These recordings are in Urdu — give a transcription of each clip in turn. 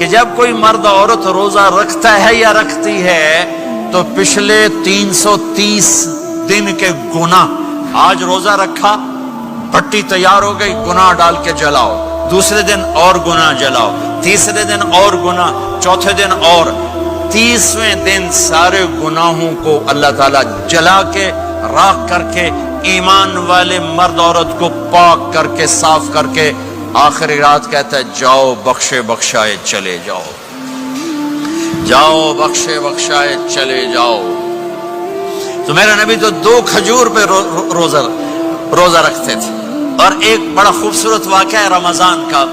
کہ جب کوئی مرد عورت روزہ رکھتا ہے یا رکھتی ہے تو پچھلے 330 دن کے گناہ، آج روزہ رکھا، بھٹی تیار ہو گئی، گناہ ڈال کے جلاؤ، دوسرے دن اور گناہ جلاؤ، تیسرے دن اور گناہ، چوتھے دن اور، 30ویں دن سارے گناہوں کو اللہ تعالیٰ جلا کے راکھ کر کے ایمان والے مرد عورت کو پاک کر کے صاف کر کے آخری رات کہتا ہے جاؤ بخشے بخشائے چلے جاؤ، جاؤ بخشے بخشائے چلے جاؤ۔ تو میرا نبی تو 2 کھجور پہ روزہ رکھتے تھے۔ اور ایک بڑا خوبصورت واقعہ ہے رمضان کا،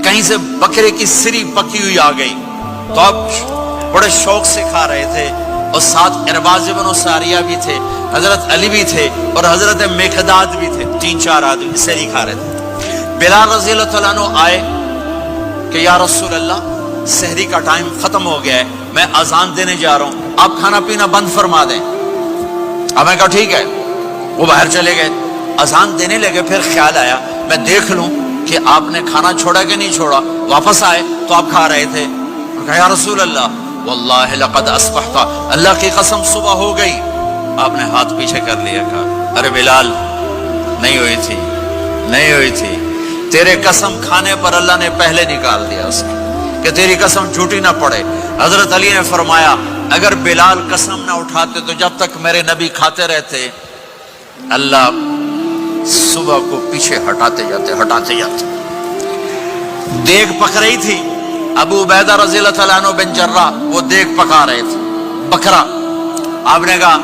کہیں سے بکرے کی سری پکی ہوئی آ گئی تو اب بڑے شوق سے کھا رہے تھے، اور ساتھ ارباز بن ساریہ بھی تھے، حضرت علی بھی تھے اور حضرت مقداد بھی تھے، 3-4 آدمی سری کھا رہے تھے۔ بلال رضی اللہ تعالیٰ عنہ آئے کہ یا رسول اللہ سحری کا ٹائم ختم ہو گیا ہے، میں اذان دینے جا رہا ہوں، آپ کھانا پینا بند فرما دیں۔ اب میں کہا ٹھیک ہے، وہ باہر چلے گئے، اذان دینے لگے، پھر خیال آیا میں دیکھ لوں کہ آپ نے کھانا چھوڑا کہ نہیں چھوڑا۔ واپس آئے تو آپ کھا رہے تھے، کہا یا رسول اللہ واللہ لقد اصبحت، اللہ کی قسم صبح ہو گئی۔ آپ نے ہاتھ پیچھے کر لیا، کہا ارے بلال نہیں ہوئی تھی، نہیں ہوئی تھی، تیرے قسم کھانے پر اللہ نے پہلے نکال دیا اس کی کہ تیری قسم جھوٹی نہ پڑے۔ حضرت علی نے فرمایا اگر بلال قسم نہ اٹھاتے تو جب تک میرے نبی کھاتے رہتے اللہ صبح کو پیچھے ہٹاتے جاتے۔ دیگ پک رہی تھی، ابو عبیدہ رضی اللہ تعالیٰ عنہ بن جراح وہ دیگ پکا رہے تھے، بکرا۔ آپ نے کہا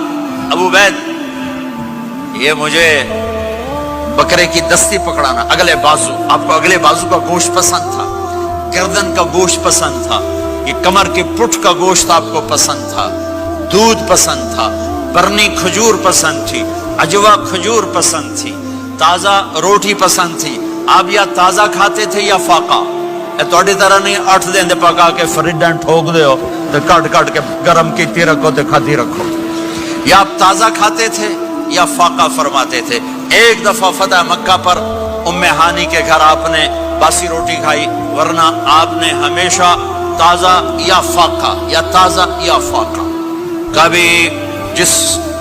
ابو عبید یہ مجھے بکرے کی دستی پکڑانا، اگلے بازو، آپ کو اگلے بازو کا گوشت پسند تھا، گردن کا گوشت پسند تھا، یہ کمر کے پٹھ کا گوشت آپ کو پسند تھا، دودھ پسند تھا، برنی کھجور پسند تھی، عجوا کھجور پسند تھی، تازہ روٹی پسند تھی۔ آپ یا تازہ کھاتے تھے یا فاقہ، توڑی طرح نہیں 8 دن دے پکا کے فریڈن ٹھوک دے ہو تو کٹ کے گرم کیتی رکھو تو کھاتی رکھو، یا آپ تازہ کھاتے تھے یا فاقہ فرماتے تھے۔ ایک دفعہ فتح مکہ پر ام ہانی کے گھر آپ نے باسی روٹی کھائی، ورنہ آپ نے ہمیشہ تازہ یا فاقہ یا تازہ یا فاقہ، کبھی جس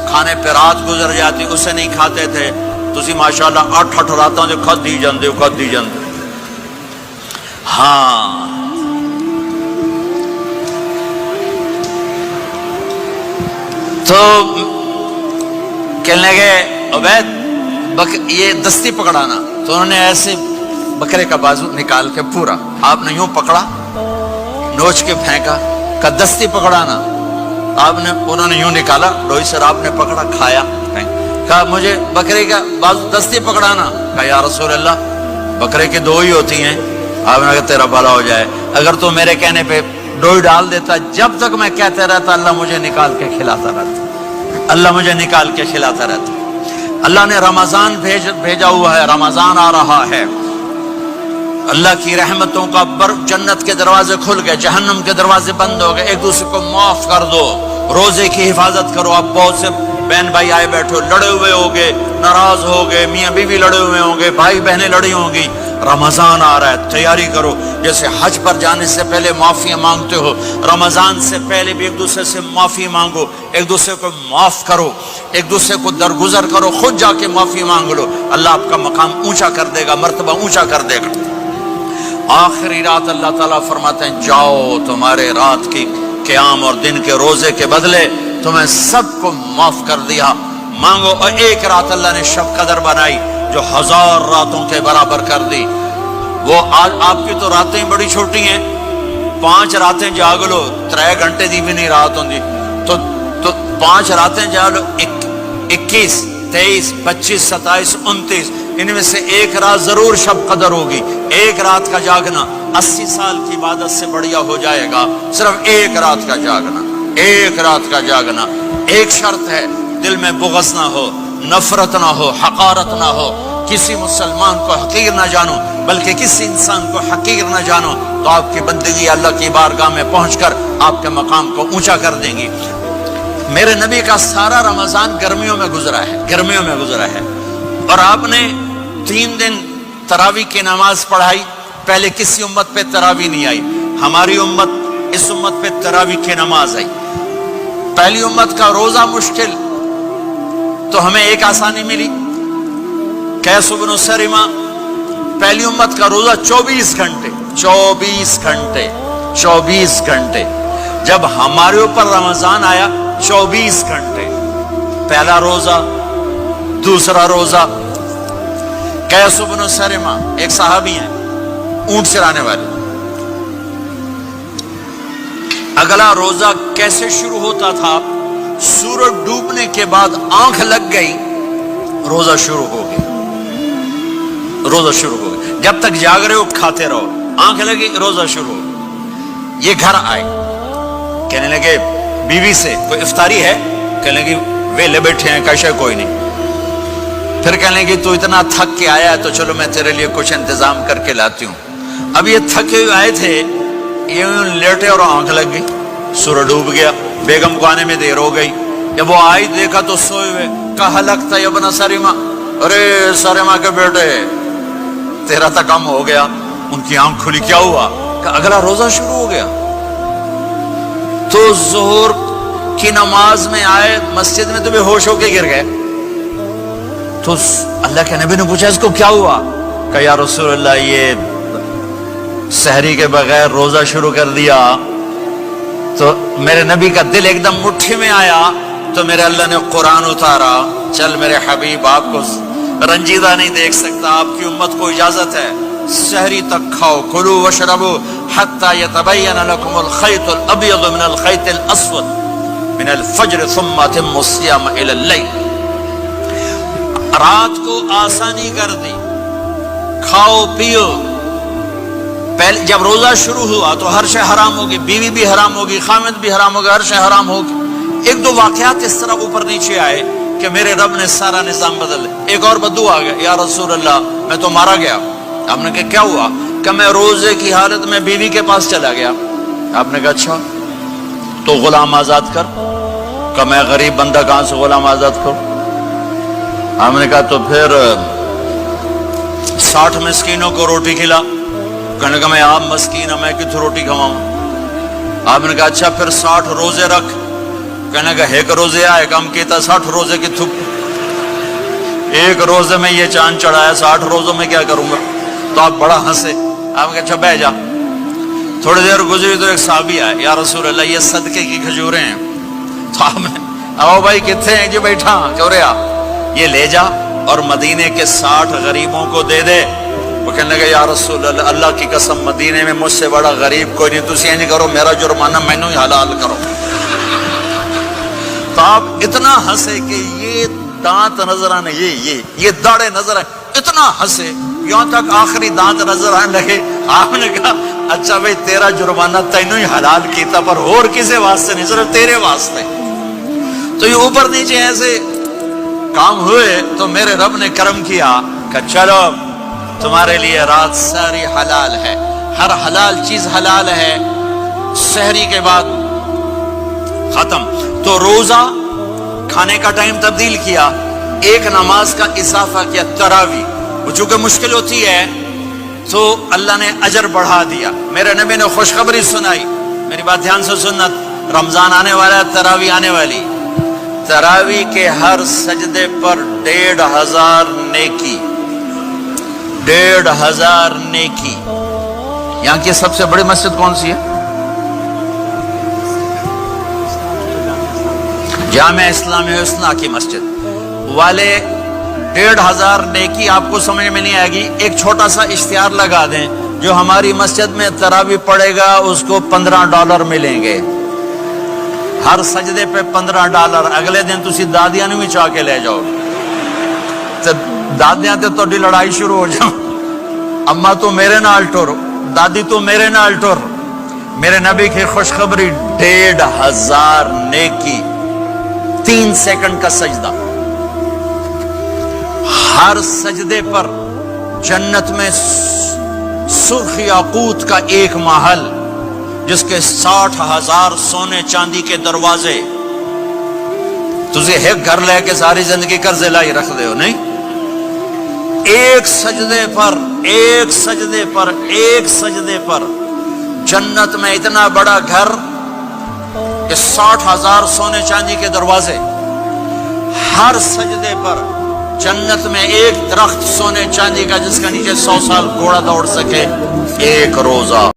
کھانے پہ رات گزر جاتی اسے نہیں کھاتے تھے۔ تسی ماشاءاللہ 8 راتوں جو کھدی جاندے ہو۔ ہاں تو کہنے لگے عبید یہ دستی پکڑانا، تو انہوں نے ایسے بکرے کا بازو نکال کے پورا آپ نے یوں پکڑا، نوچ کے پھینکا، کہ دستی پکڑانا، انہوں نے یوں نکالا ڈوئی سر، آپ نے پکڑا، کھایا، کہا مجھے بکرے کا بازو دستی پکڑانا، کہا یا رسول اللہ بکرے کی 2 ہی ہوتی ہیں۔ آپ نے کہا تیرا بھلا ہو جائے، اگر تو میرے کہنے پہ ڈوئی ڈال دیتا، جب تک میں کہتے رہتا اللہ مجھے نکال کے کھلاتا رہتا، اللہ مجھے نکال کے کھلاتا رہتا۔ اللہ نے رمضان بھیجا ہوا ہے، رمضان آ رہا ہے، اللہ کی رحمتوں کا جنت کے دروازے کھل گئے، جہنم کے دروازے بند ہو گئے، ایک دوسرے کو معاف کر دو، روزے کی حفاظت کرو۔ اب بہت سے بہن بھائی آئے بیٹھو، لڑے ہوئے ہوگے، ناراض ہو گئے، میاں بیوی لڑے ہوئے ہوں گے، بھائی بہنیں لڑی ہوں گی، رمضان آ رہا ہے، تیاری کرو۔ جیسے حج پر جانے سے پہلے معافی مانگتے ہو، رمضان سے پہلے بھی ایک دوسرے سے معافی مانگو، ایک دوسرے کو معاف کرو، ایک دوسرے کو درگزر کرو، خود جا کے معافی مانگ لو، اللہ آپ کا مقام اونچا کر دے گا، مرتبہ اونچا کر دے گا۔ آخری رات اللہ تعالیٰ فرماتے ہیں جاؤ، تمہارے رات کی قیام اور دن کے روزے کے بدلے تمہیں سب کو معاف کر دیا، مانگو۔ اور ایک رات اللہ نے شب قدر بنائی جو 1000 راتوں کے برابر کر دی۔ وہ آج آپ کی تو راتیں بڑی چھوٹی ہیں، 5 راتیں جاگ لو، 3 گھنٹے دی بھی نہیں رات ہوندی، تو 5 راتیں جاگ لو، 21 23 25 27 29، ان میں سے ایک رات ضرور شب قدر ہوگی۔ ایک رات کا جاگنا 80 سال کی عبادت سے بڑھیا ہو جائے گا، صرف ایک رات کا جاگنا، ایک رات کا جاگنا۔ ایک شرط ہے، دل میں بغض نہ ہو، نفرت نہ ہو، حقارت نہ ہو، کسی مسلمان کو حقیر نہ جانو، بلکہ کسی انسان کو حقیر نہ جانو، تو آپ کی بندگی اللہ کی بارگاہ میں پہنچ کر آپ کے مقام کو اونچا کر دیں گی۔ میرے نبی کا سارا رمضان گرمیوں میں گزرا ہے، گرمیوں میں گزرا ہے، اور آپ نے 3 دن تراویح کی نماز پڑھائی۔ پہلے کسی امت پہ تراویح نہیں آئی، ہماری امت اس امت پہ تراویح کی نماز آئی. پہلی امت کا روزہ مشکل تو ہمیں ایک آسانی ملی. قیس بن سرمہ پہلی امت کا روزہ 24 گھنٹے 24 گھنٹے. جب ہمارے اوپر رمضان آیا 24 گھنٹے. پہلا روزہ، دوسرا روزہ. قیس بن سرمہ ایک صحابی ہیں، اونٹ چرانے والے. اگلا روزہ کیسے شروع ہوتا تھا؟ سورج ڈوبنے کے بعد آنکھ لگ گئی، روزہ شروع ہو گیا. جب تک جاگ رہے ہو کھاتے رہو، آنکھ لگی روزہ شروع ہو گیا. یہ گھر آئے، کہنے لگے بیوی سے کوئی افطاری ہے؟ کہنے لگے ویلے بیٹھے ہیں، کیسے کوئی نہیں. پھر کہنے لگے تو اتنا تھک کے آیا ہے تو چلو میں تیرے لیے کچھ انتظام کر کے لاتی ہوں. اب یہ تھکے ہوئے آئے تھے، یہ لیٹے اور آنکھ لگ گئی، سورج ڈوب گیا. بیگم کو آنے میں دیر ہو گئی. جب وہ آئی دیکھا تو سوئے ہوئے. کہا لگتا ہے ابن سرمہ، ارے سرمہ کے بیٹے تیرا تو کم ہو گیا. ان کی آنکھ کھلی، کیا ہوا؟ کہ اگلا روزہ شروع ہو گیا. تو ظہر کی نماز میں آئے مسجد میں تو بے ہوش ہو کے گر گئے. تو اللہ کے نبی نے پوچھا اس کو کیا ہوا؟ کہ یا رسول اللہ یہ سحری کے بغیر روزہ شروع کر دیا. تو میرے نبی کا دل ایک دم مٹھی میں آیا. تو میرے اللہ نے قرآن اتارا، چل میرے حبیب آپ کو رنجیدہ نہیں دیکھ سکتا، آپ کی امت کو اجازت ہے سحری تک کھاؤ، کلوا واشربوا حتی یتبین لکم الخیط الابیض من الخیط الاسود من الفجر ثم اتموا الصیام الی اللیل. رات کو آسانی کر دی، کھاؤ پیو. پہلے جب روزہ شروع ہوا تو ہر شے حرام ہوگی، بیوی بھی حرام ہوگی، خامد بھی حرام ہوگا، ہر شے حرام ہوگی. ایک دو واقعات اس طرح اوپر نیچے آئے کہ میرے رب نے سارا نظام بدل. ایک اور بدو آ گیا، یا رسول اللہ میں تو مارا گیا. آپ نے کہا کیا ہوا؟ کہ میں روزے کی حالت میں بیوی کے پاس چلا گیا. آپ نے کہا اچھا تو غلام آزاد کر. کہ میں غریب بندہ کہاں سے غلام آزاد کروں؟ آپ نے کہا تو پھر 60 مسکینوں کو روٹی کھلا. کہنے لگا میں آپ مسکین ہوں، میں کتوں روٹی کھواؤں؟ آپ نے کہا اچھا پھر 60 روزے رکھ. کہنے لگا ایک روزے آئے کم کیتا 60 روزے کی تھک. ایک روزے میں یہ چاند چڑھایا، 60 روزوں میں کیا کروں گا؟ تو آپ بڑا ہنسے. آپ نے کہا اچھا بہ جا. تھوڑی دیر گزری تو ایک صحابی آئے، یا رسول اللہ یہ صدقے کی کھجوریں ہیں. تو آپ نے آؤ بھائی کتنے ہیں؟ جی بیٹھا. کیوں رہے آپ؟ یہ لے جا اور مدینے کے 60 غریبوں کو دے دے. وہ کہنے لگا یا رسول اللہ اللہ کی قسم مدینے میں مجھ سے بڑا غریب کوئی نہیں، تسی نہیں کرو، میرا جرمانہ مینوں ہی حلال کرو. تو آپ اتنا ہنسے کہ یہ دانت نظر آنے، یہ داڑے نظر آئے. اتنا ہنسے یہاں تک آخری دانت نظر آنے لگے. آپ نے کہا اچھا بھائی تیرا جرمانہ تینوں ہی حلال کیتا پر اور کسی واسطے نہیں، صرف تیرے واسطے. تو یہ اوپر نیچے ایسے کام ہوئے تو میرے رب نے کرم کیا کہ چلو تمہارے لیے رات ساری حلال ہے، ہر حلال چیز حلال ہے. سحری کے بعد ختم. تو روزہ کھانے کا ٹائم تبدیل کیا، ایک نماز کا اضافہ کیا، تراویح. وہ چونکہ مشکل ہوتی ہے تو اللہ نے اجر بڑھا دیا. میرے نبی نے خوشخبری سنائی، میری بات دھیان سے سننا، رمضان آنے والا ہے، تراویح آنے والی. تراویح کے ہر سجدے پر 1500 نیکی، 1500 نیکی. یہاں کی سب سے بڑی مسجد کون سی ہے؟ جامعہ اسلامی حسنہ کی مسجد والے. 1500 نیکی آپ کو سمجھ میں نہیں آئے گی. ایک چھوٹا سا اشتہار لگا دیں، جو ہماری مسجد میں تراویح پڑے گا اس کو $15 ملیں گے. ہر سجدے پہ $15. اگلے دن تسی دادیاں نے بھی چاہ کے لے جاؤ. دادیاں تے تو لڑائی شروع ہو جاؤ، اما تو میرے نال ٹر، دادی تو میرے نال ٹر. میرے نبی کی خوشخبری 1500 نیکی، 3 سیکنڈ کا سجدہ. ہر سجدے پر جنت میں سرخ یاقوت کا ایک محل جس کے 60,000 سونے چاندی کے دروازے. تجھے ایک گھر لے کے ساری زندگی قرضے لائی رکھ دے ہو نہیں. ایک سجدے پر جنت میں اتنا بڑا گھر کہ 60,000 سونے چاندی کے دروازے، ہر سجدے پر جنت میں ایک درخت سونے چاندی کا جس کا نیچے 100 سال گھوڑا دوڑ سکے، ایک روزہ